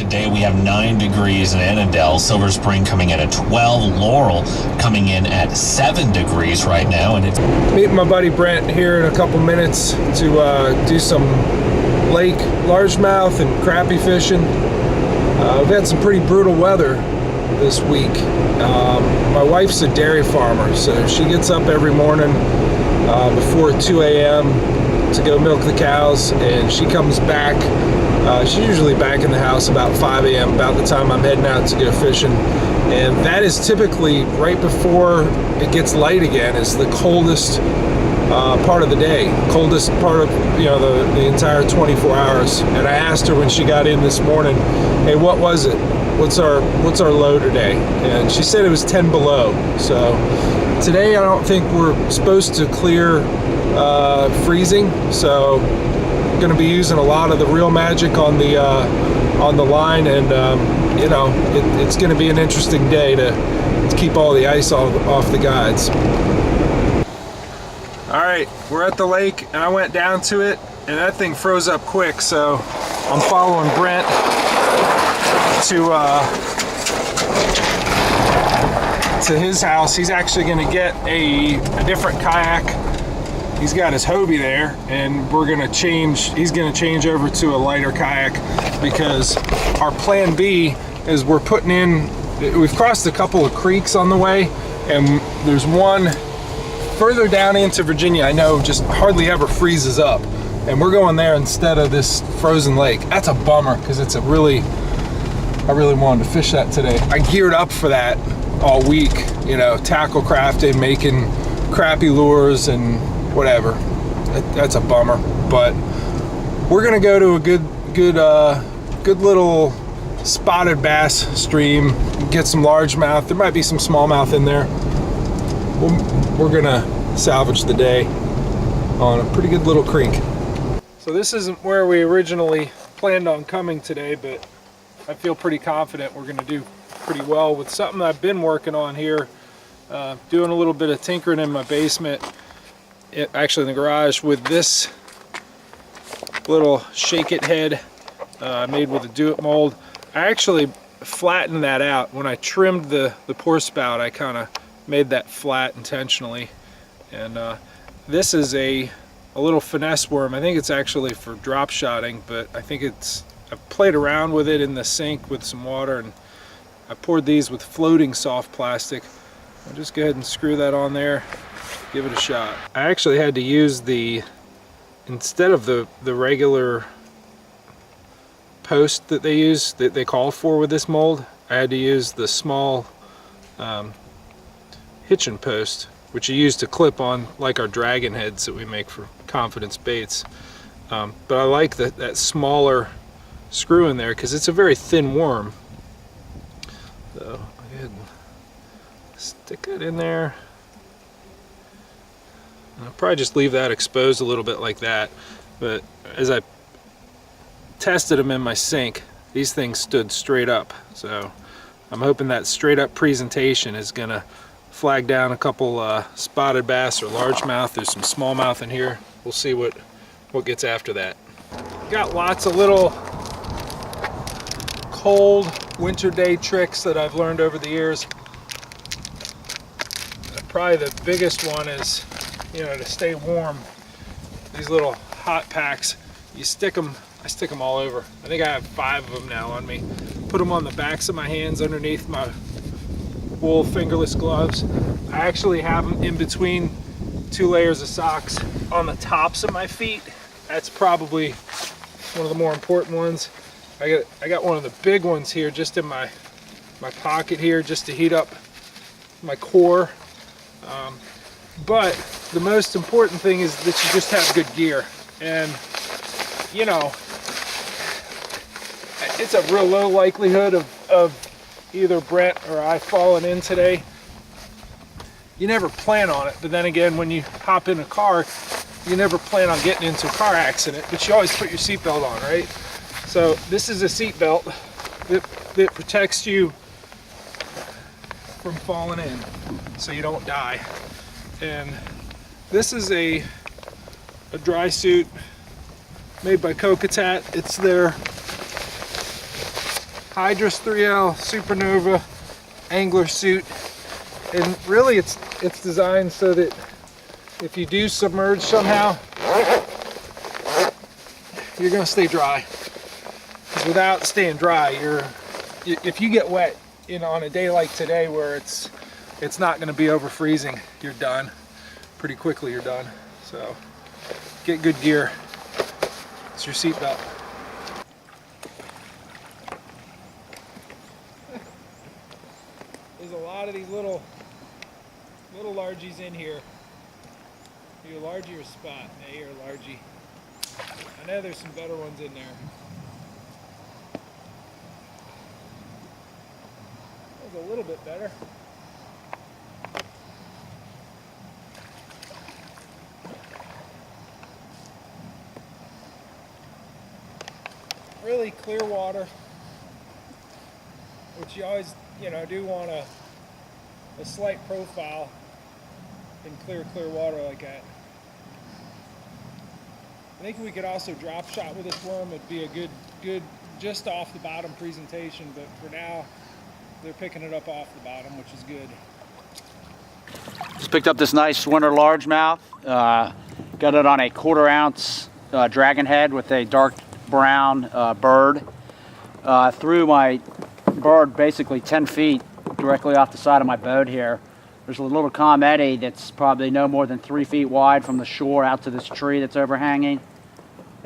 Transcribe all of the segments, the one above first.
today we have 9 degrees in Annandale, Silver Spring coming in at 12, Laurel coming in at 7 degrees right now. And it's meeting my buddy Brent here in a couple minutes to do some lake largemouth and crappie fishing. We've had some pretty brutal weather this week. My wife's a dairy farmer, so she gets up every morning before 2 a.m. to go milk the cows, and she comes back. She's usually back in the house about 5 a.m., about the time I'm heading out to go fishing. And that is typically right before it gets light again. It's the coldest part of the day, coldest part of the entire 24 hours. And I asked her when she got in this morning, hey, what was it? What's our low today? And she said it was 10 below. So today I don't think we're supposed to clear freezing. So I'm going to be using a lot of the Real Magic on the line, and it's going to be an interesting day to keep all the ice off the guides. All right, we're at the lake, and I went down to it, and that thing froze up quick. So I'm following Brent to his house. He's actually going to get a different kayak. He's got his Hobie there, and he's going to change over to a lighter kayak, because our plan B is we've crossed a couple of creeks on the way, and there's one further down into Virginia I know just hardly ever freezes up, and we're going there instead of this frozen lake. That's a bummer, because I really wanted to fish that today. I geared up for that all week, tackle crafting, making crappie lures and whatever. That's a bummer, but we're gonna go to a good little spotted bass stream, get some largemouth. There might be some smallmouth in there. We're gonna salvage the day on a pretty good little creek. So this isn't where we originally planned on coming today, but I feel pretty confident we're gonna do pretty well with something I've been working on here, doing a little bit of tinkering in my basement, actually in the garage, with this little shake it head I made with a do-it mold. I actually flattened that out. When I trimmed the pour spout, I kind of made that flat intentionally. And this is a little finesse worm. I think it's actually for drop shotting, but I've played around with it in the sink with some water, and I poured these with floating soft plastic. I'll just go ahead and screw that on there, give it a shot. I actually had to use instead of the regular post that they call for with this mold, I had to use the small hitching post, which you use to clip on like our dragon heads that we make for confidence baits. But I like that smaller screw in there, because it's a very thin worm. So I'll go ahead and stick that in there. I'll probably just leave that exposed a little bit like that, but as I tested them in my sink, these things stood straight up. So I'm hoping that straight up presentation is gonna flag down a couple spotted bass or largemouth. There's some smallmouth in here. We'll see what gets after that. Got lots of little cold winter day tricks that I've learned over the years. Probably the biggest one is, to stay warm, these little hot packs, I stick them all over. I think I have 5 of them now on me. Put them on the backs of my hands underneath my wool fingerless gloves. I actually have them in between 2 layers of socks on the tops of my feet. That's probably one of the more important ones. I got one of the big ones here just in my pocket here, just to heat up my core. But the most important thing is that you just have good gear. And it's a real low likelihood of either Brent or I falling in today. You never plan on it, but then again, when you hop in a car, you never plan on getting into a car accident, but you always put your seatbelt on, right? So this is a seatbelt that protects you from falling in, so you don't die. And this is a dry suit made by Kokatat. It's their Hydrus 3L Supernova angler suit, and really it's designed so that if you do submerge somehow, you're going to stay dry. Because without staying dry, if you get wet on a day like today where it's not going to be over freezing, you're done pretty quickly. You're done. So get good gear. It's your seatbelt. There's a lot of these little largies in here. Are you a largie or a spot? No, you're a largie. I know there's some better ones in there. That was a little bit better. Really clear water, which you always, do want a slight profile in clear water like that. I think we could also drop shot with this worm. It'd be a good just off the bottom presentation, but for now they're picking it up off the bottom, which is good. Just picked up this nice winter largemouth. Got it on a 1/4 ounce dragon head with a dark brown bird. Threw my bird basically 10 feet directly off the side of my boat here. There's a little calm eddy that's probably no more than 3 feet wide from the shore out to this tree that's overhanging.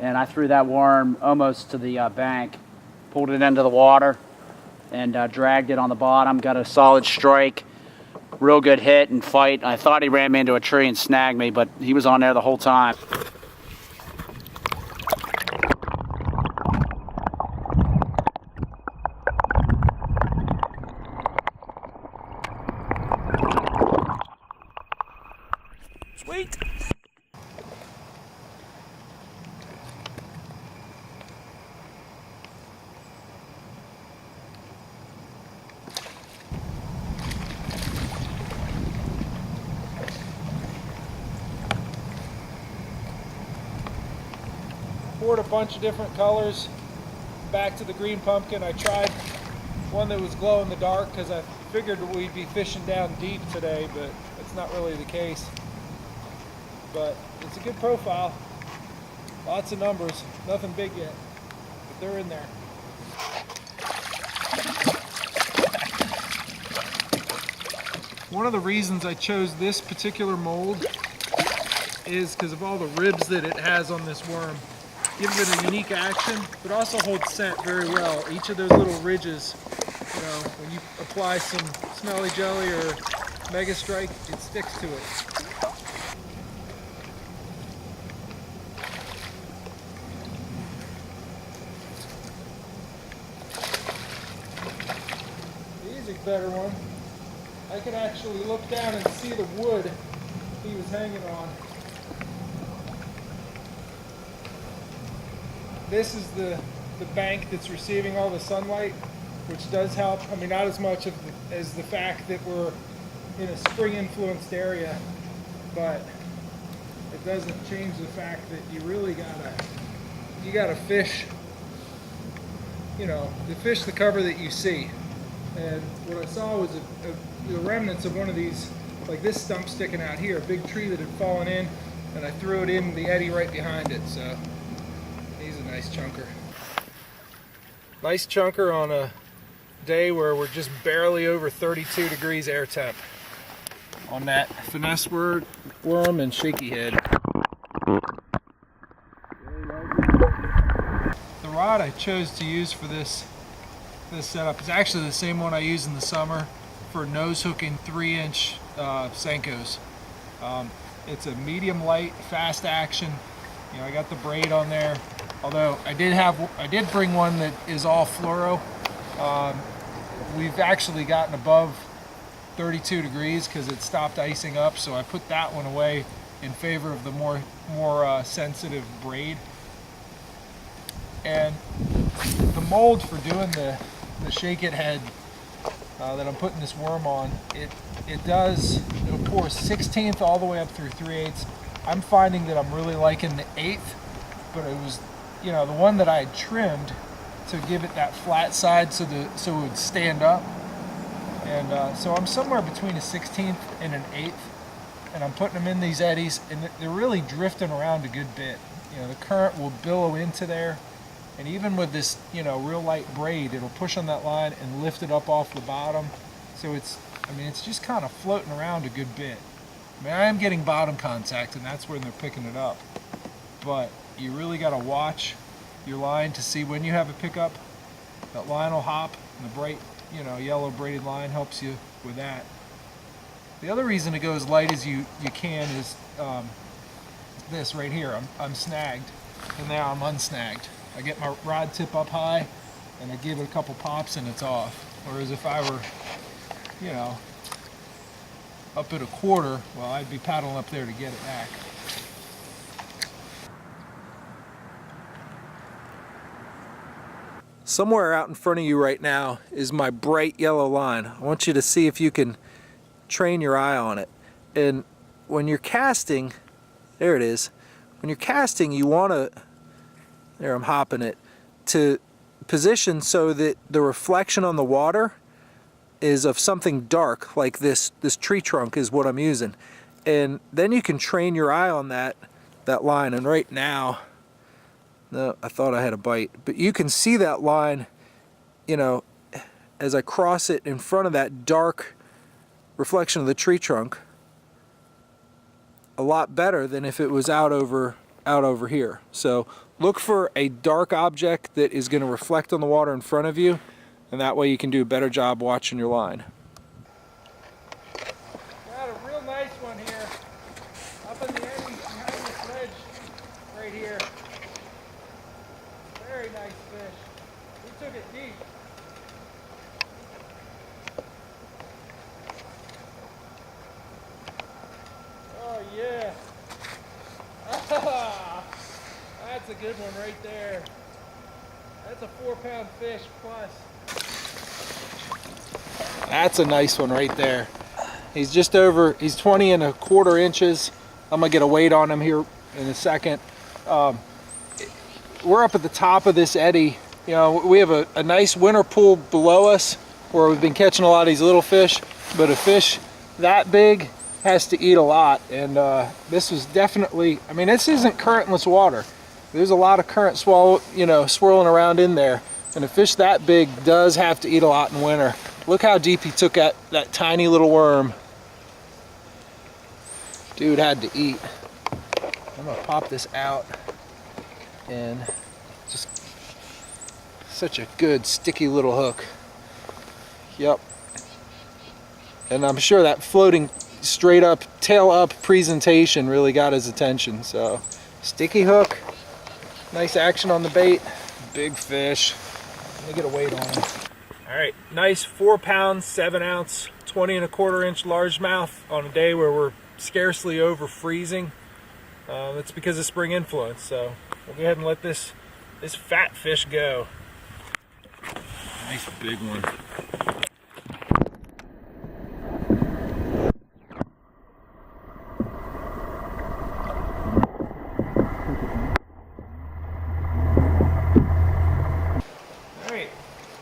And I threw that worm almost to the bank, pulled it into the water, and dragged it on the bottom. Got a solid strike, real good hit and fight. I thought he ran me into a tree and snagged me, but he was on there the whole time. Sweet. Poured a bunch of different colors back to the green pumpkin. I tried one that was glow in the dark because I figured we'd be fishing down deep today, but it's not really the case. But it's a good profile. Lots of numbers. Nothing big yet, but they're in there. One of the reasons I chose this particular mold is because of all the ribs that it has on this worm. Gives it a unique action, but also holds scent very well. Each of those little ridges, when you apply some smelly jelly or Mega Strike, it sticks to it. He's a better one. I could actually look down and see the wood he was hanging on. This is the bank that's receiving all the sunlight, which does help. I mean, not as much as the fact that we're in a spring-influenced area, but it doesn't change the fact that you really gotta fish. Fish the cover that you see. And what I saw was the remnants of one of these, like this stump sticking out here, a big tree that had fallen in, and I threw it in the eddy right behind it. So. He's a nice chunker. Nice chunker on a day where we're just barely over 32 degrees air temp on that finesse worm and shaky head. The rod I chose to use for this setup is actually the same one I use in the summer for nose hooking 3-inch Senkos. It's a medium light, fast action. I got the braid on there. Although I did bring one that is all fluoro. We've actually gotten above 32 degrees because it stopped icing up, so I put that one away in favor of the more sensitive braid. And the mold for doing the shake it head that I'm putting this worm on, it'll pour 1/16 all the way up through 3/8. I'm finding that I'm really liking the 1/8, but it was, the one that I had trimmed to give it that flat side so it would stand up. And so I'm somewhere between a 16th and an 8th, and I'm putting them in these eddies, and they're really drifting around a good bit. You know, the current will billow into there, and even with this, you know, real light braid, it'll push on that line and lift it up off the bottom. So it's just kind of floating around a good bit. I mean, I am getting bottom contact, and that's when they're picking it up. But you really got to watch your line to see when you have a pickup. That line will hop, and the bright, you know, yellow braided line helps you with that. The other reason to go as light as you can is this right here. I'm snagged, and now I'm unsnagged. I get my rod tip up high, and I give it a couple pops, and it's off. Whereas if I were, you know, up at a quarter, well, I'd be paddling up there to get it back. Somewhere out in front of you right now is my bright yellow line. I want you to see if you can train your eye on it. And when you're casting, there it is. When you're casting, you want to, there I'm hopping it, to position so that the reflection on the water is of something dark, like this tree trunk is what I'm using. And then you can train your eye on that line. And right now, no, I thought I had a bite, but you can see that line, you know, as I cross it in front of that dark reflection of the tree trunk, a lot better than if it was out over here. So look for a dark object that is going to reflect on the water in front of you, and that way you can do a better job watching your line. Got a real nice one here, up in the eddy behind this ledge right here. Very nice fish. We took it deep. Oh yeah. That's a good one right there. That's a 4-pound fish plus. That's a nice one right there. He's just over, he's 20 1/4 inches. I'm gonna get a weight on him here in a second. We're up at the top of this eddy. You know, we have a nice winter pool below us where we've been catching a lot of these little fish, but a fish that big has to eat a lot. And this was definitely, I mean, this isn't currentless water. There's a lot of current swirling around in there. And a fish that big does have to eat a lot in winter. Look how deep he took that tiny little worm. Dude had to eat. I'm gonna pop this out. And just such a good sticky little hook. Yep. And I'm sure that floating straight up, tail up presentation really got his attention. So sticky hook, nice action on the bait, big fish. Let me get a weight on him. All right, nice 4-pound, 7-ounce, 20 1/4 inch largemouth on a day where we're scarcely over freezing. That's because of spring influence. So we'll go ahead and let this fat fish go. Nice big one. All right,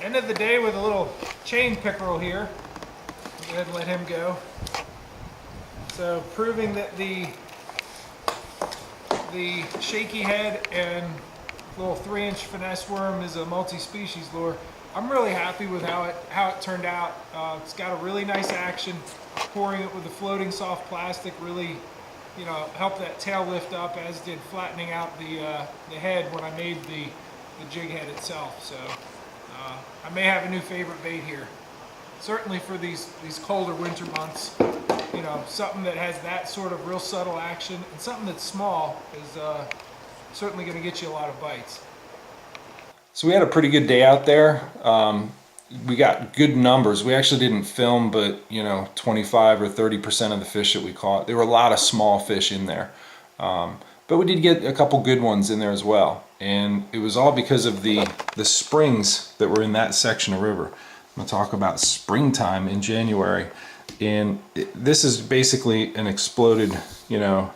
end of the day with a little chain pickerel here. Go ahead and let him go. So proving that the shaky head and little 3-inch finesse worm is a multi-species lure. I'm really happy with how it turned out. It's got a really nice action. Pouring it with the floating soft plastic really, you know, helped that tail lift up, as did flattening out the head when I made the jig head itself. So I may have a new favorite bait here. Certainly for these colder winter months. You know, something that has that sort of real subtle action and something that's small is certainly going to get you a lot of bites. So we had a pretty good day out there. We got good numbers. We actually didn't film, but you know, 25 or 30% of the fish that we caught. There were a lot of small fish in there, but we did get a couple good ones in there as well. And it was all because of the springs that were in that section of river. I'm going to talk about springtime in January. And this is basically an exploded, you know,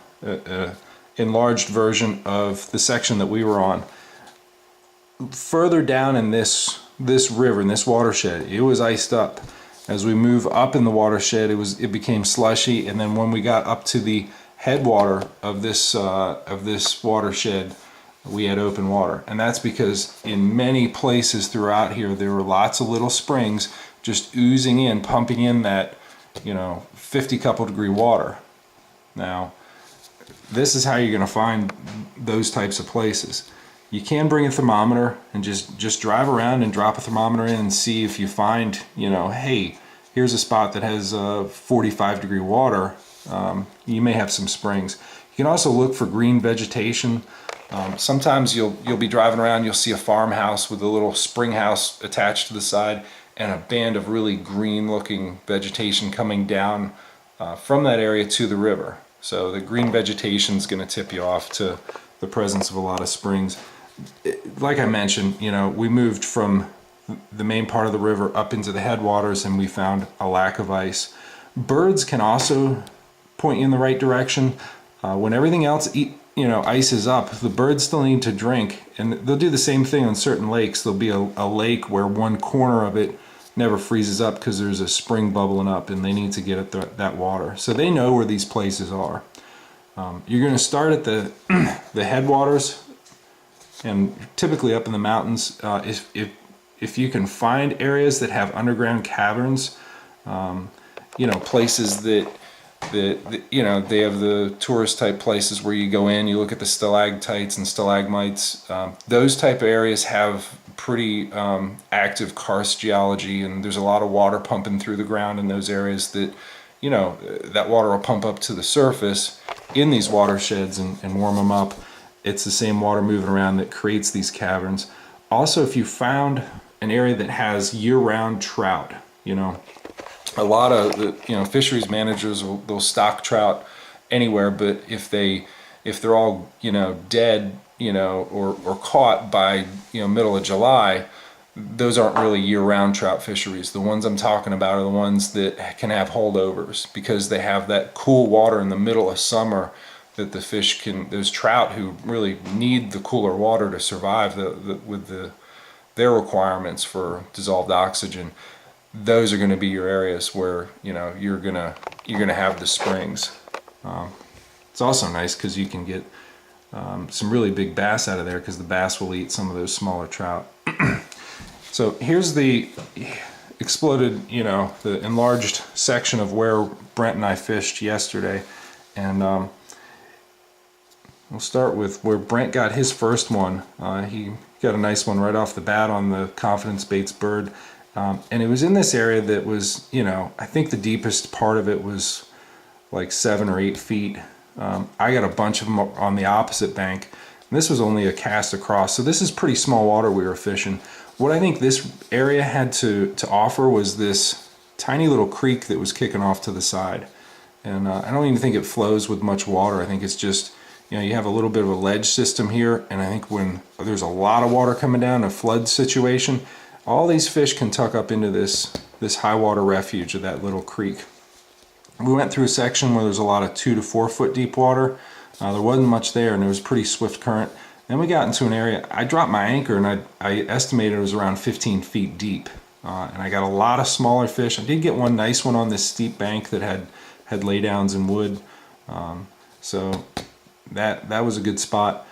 enlarged version of the section that we were on. further down in this river, in this watershed, it was iced up. As we move up in the watershed, it became slushy, and then when we got up to the headwater of this watershed, we had open water. And that's because in many places throughout here, there were lots of little springs just oozing in, pumping in that, 50 couple degree water. Now, this is how you're going to find those types of places. You can bring a thermometer and just drive around and drop a thermometer in and see if you find, hey, here's a spot that has 45 degree water. You may have some springs. You can also look for green vegetation. Sometimes you'll be driving around, you'll see a farmhouse with a little spring house attached to the side and a band of really green looking vegetation coming down from that area to the river. So the green vegetation is going to tip you off to the presence of a lot of springs. Like I mentioned, we moved from the main part of the river up into the headwaters and we found a lack of ice. Birds can also point you in the right direction. When everything else ices up, the birds still need to drink, and they'll do the same thing on certain lakes. There'll be a lake where one corner of it never freezes up because there's a spring bubbling up and they need to get at that water. So they know where these places are. You're going to start at the headwaters, and typically up in the mountains. If you can find areas that have underground caverns, places that they have the tourist type places where you go in, you look at the stalactites and stalagmites. Those type of areas have pretty active karst geology, and there's a lot of water pumping through the ground in those areas that, that water will pump up to the surface in these watersheds and warm them up. It's the same water moving around that creates these caverns. Also, if you found an area that has year-round trout, a lot of fisheries managers they'll stock trout anywhere, but if they're all dead or caught by middle of July, those aren't really year-round trout fisheries. The ones I'm talking about are the ones that can have holdovers because they have that cool water in the middle of summer that the fish those trout who really need the cooler water to survive with their requirements for dissolved oxygen. Those are going to be your areas where you're gonna have the springs. It's also nice because you can get some really big bass out of there because the bass will eat some of those smaller trout. So here's the exploded, the enlarged section of where Brent and I fished yesterday, and we'll start with where Brent got his first one. He got a nice one right off the bat on the Confidence Baits bird. And it was in this area that was, I think the deepest part of it was like 7 or 8 feet. I got a bunch of them on the opposite bank. And this was only a cast across. So this is pretty small water we were fishing. What I think this area had to offer was this tiny little creek that was kicking off to the side. And I don't even think it flows with much water. I think it's just, you have a little bit of a ledge system here. And I think when there's a lot of water coming down, a flood situation, all these fish can tuck up into this high water refuge of that little creek. We went through a section where there's a lot of 2 to 4 foot deep water. There wasn't much there, and it was pretty swift current. Then we got into an area, I dropped my anchor, and I estimated it was around 15 feet deep. And I got a lot of smaller fish. I did get one nice one on this steep bank that had laydowns in wood. So that was a good spot.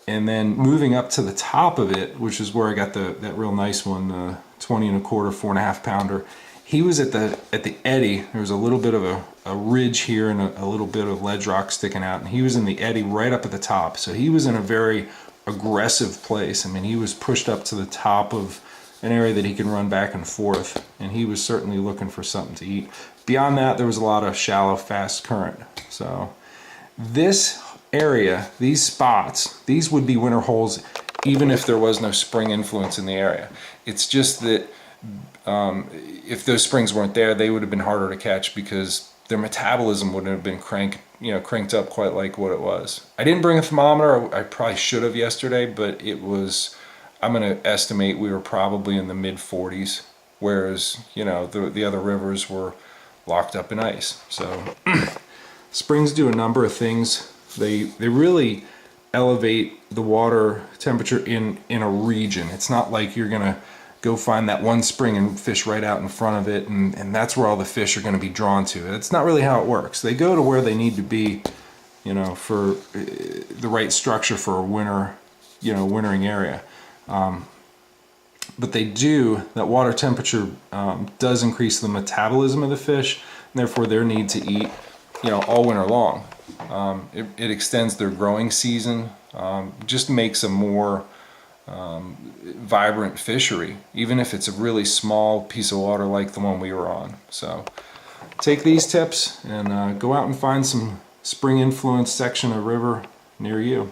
And then moving up to the top of it, which is where I got that real nice one, the 20 1/4, 4.5 pounder. He was at the eddy. There was a little bit of a ridge here and a little bit of ledge rock sticking out, and he was in the eddy right up at the top. So he was in a very aggressive place. I mean, he was pushed up to the top of an area that he can run back and forth, and he was certainly looking for something to eat. Beyond that, there was a lot of shallow, fast current. So this area, these spots, these would be winter holes even if there was no spring influence in the area. It's just that if those springs weren't there, they would have been harder to catch because their metabolism wouldn't have been cranked up quite like what it was. I didn't bring a thermometer. I probably should have yesterday, but it was, I'm going to estimate we were probably in the mid 40s, whereas the other rivers were locked up in ice. So springs do a number of things. They really elevate the water temperature in a region. It's not like you're gonna go find that one spring and fish right out in front of it, and that's where all the fish are going to be drawn to. That's not really how it works. They go to where they need to be, you know, for the right structure for a winter, you know, wintering area. But they do, that water temperature does increase the metabolism of the fish, and therefore their need to eat, you know, all winter long. It extends their growing season, just makes a more vibrant fishery, even if it's a really small piece of water like the one we were on. So take these tips and go out and find some spring influenced section of river near you.